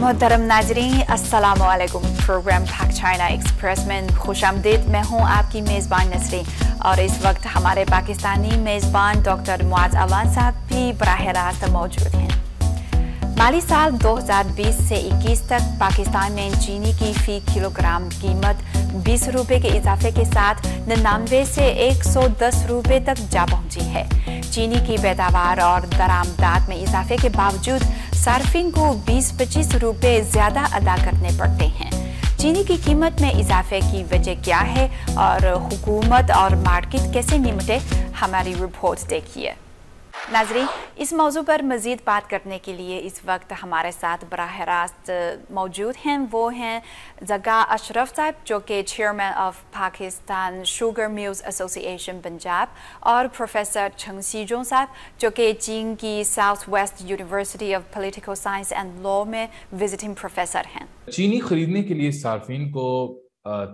मोहतरम नाजरीन अस्सलामु अलैकुम। प्रोग्राम पाक चाइना एक्सप्रेस में खुशामदीद। मैं हूँ आपकी मेज़बान नसरीन और इस वक्त हमारे पाकिस्तानी मेज़बान डॉक्टर मुआज़ अवान साहब भी बराह रास्त मौजूद हैं। माली साल 2020 से 21 तक पाकिस्तान में चीनी की फ़ी किलोग्राम कीमत 20 रुपये के इजाफे के साथ 99 से 110 रुपये तक जा पहुंची है। चीनी की पैदावार और दरामदात में इजाफे के बावजूद सार्फिन को 20-25 रुपये ज़्यादा अदा करने पड़ते हैं। चीनी की कीमत में इजाफे की वजह क्या है और हुकूमत और मार्केट कैसे निपटे, हमारी रिपोर्ट देखिए। नाज़रीन, इस मौजू पर मज़ीद बात करने के लिए इस वक्त हमारे साथ बराह रास्त मौजूद हैं। वो हैं जगा अशरफ साहब, जो कि chairman of Pakistan sugar mills association Punjab, और प्रोफेसर छंग सीजों साहब, जो कि चीन की south west university of political science and law में विजिटिंग प्रोफेसर हैं। चीनी खरीदने के लिए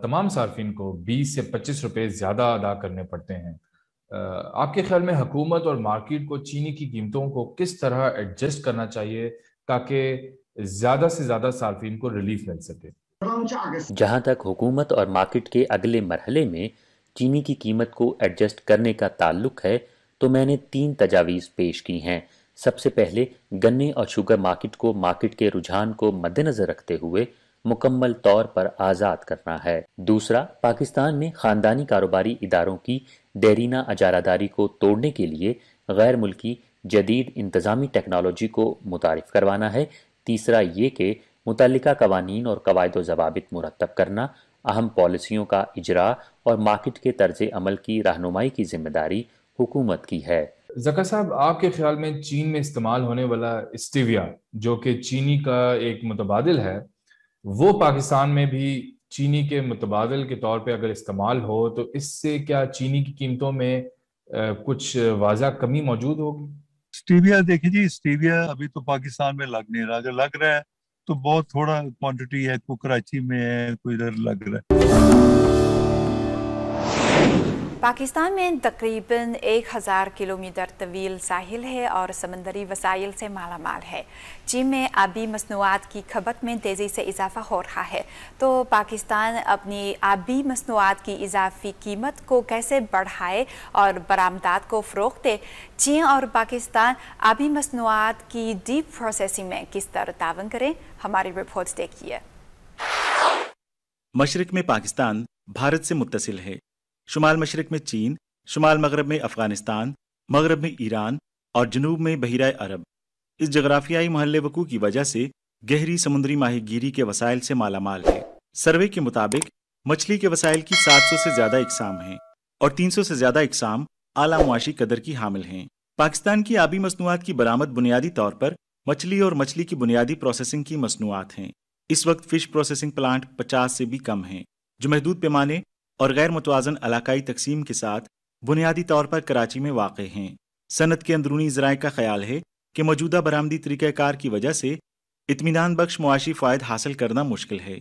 तमाम सार्फिन को 20 से 25 रुपए ज़्यादा अदा करने पड़ते हैं। आपके ख्याल में हुकूमत और मार्केट को चीनी की कीमतों को किस तरह एडजस्ट करना चाहिए ताकि ज़्यादा से ज़्यादा सार्फिन को रिलीफ मिल सके? जहां तक हुकूमत और मार्केट के अगले मरहले में चीनी की कीमत को एडजस्ट करने का ताल्लुक है तो मैंने 3 तजावीज़ पेश की हैं। सबसे पहले गन्ने और शुगर मार्केट को मार्केट के रुझान को मद्देनजर रखते हुए मुकम्मल तौर पर आज़ाद करना है। दूसरा, पाकिस्तान में ख़ानदानी कारोबारी इदारों की देरीना अजारादारी को तोड़ने के लिए गैर मुल्की जदीद इंतज़ामी टेक्नोलॉजी को मुतारिफ करवाना है। तीसरा ये कि मुतल्लिका कवानीन और कवायद व ज़वाबित मुरतब करना, अहम पॉलिसियों का इजरा और मार्केट के तर्ज अमल की रहनुमाई की जिम्मेदारी हुकूमत की है। ज़का साहब, आपके ख्याल में चीन में इस्तेमाल होने वाला स्टीविया, जो कि चीनी का एक मुतबादिल है, वो पाकिस्तान में भी चीनी के मुतबादिल के तौर पे अगर इस्तेमाल हो तो इससे क्या चीनी की कीमतों में कुछ वाज़ा कमी मौजूद होगी? स्टीविया देखिए जी, स्टीविया अभी तो पाकिस्तान में लग नहीं रहा। अगर लग रहा है तो बहुत थोड़ा क्वांटिटी है, कोई कराची में है, कोई इधर लग रहा है। पाकिस्तान में तकरीबन 1000 किलोमीटर तवील साहिल है और समंदरी वसाइल से मालामाल है। चीन में आबी मसनूआत की खपत में तेज़ी से इजाफा हो रहा है, तो पाकिस्तान अपनी आबी मसनूआत की इजाफी कीमत को कैसे बढ़ाए और बरामदात को फ़रोग़ दे? चीन और पाकिस्तान आबी मसनूआत की डीप प्रोसेसिंग में किस तरह तावन करें, हमारी रिपोर्ट देखिए। मशरिक में पाकिस्तान भारत से मुत्तसिल है। शुमाल मशरिक में चीन, शुमाल मगरब में अफगानिस्तान, मगरब में ईरान और जनूब में बहिरा अरब। इस जगराफियाई महल्ले वकू की वजह से गहरी समुद्री माहीगीरी के वसाइल से मालामाल है। सर्वे के मुताबिक मछली के वसाइल की 700 से ज़्यादा इकसाम हैं और 300 से ज़्यादा इकसाम आला मुआशी कदर की हामिल हैं। पाकिस्तान की आबी मसनूआत की बरामद बुनियादी तौर पर मछली और मछली की बुनियादी प्रोसेसिंग की मसनूआत हैं। इस वक्त फ़िश प्रोसेसिंग प्लांट 50 से भी कम हैं, जो महदूद पैमाने और गैर मुतवाज़न इलाकाई तकसीम के साथ बुनियादी तौर पर कराची में वाक़ हैं। सनत के अंदरूनी ज़राए का ख्याल है कि मौजूदा बरामदी तरीक़ाकार की वजह से इत्मीनान बख्श मुआशी फ़ायद हासिल करना मुश्किल है।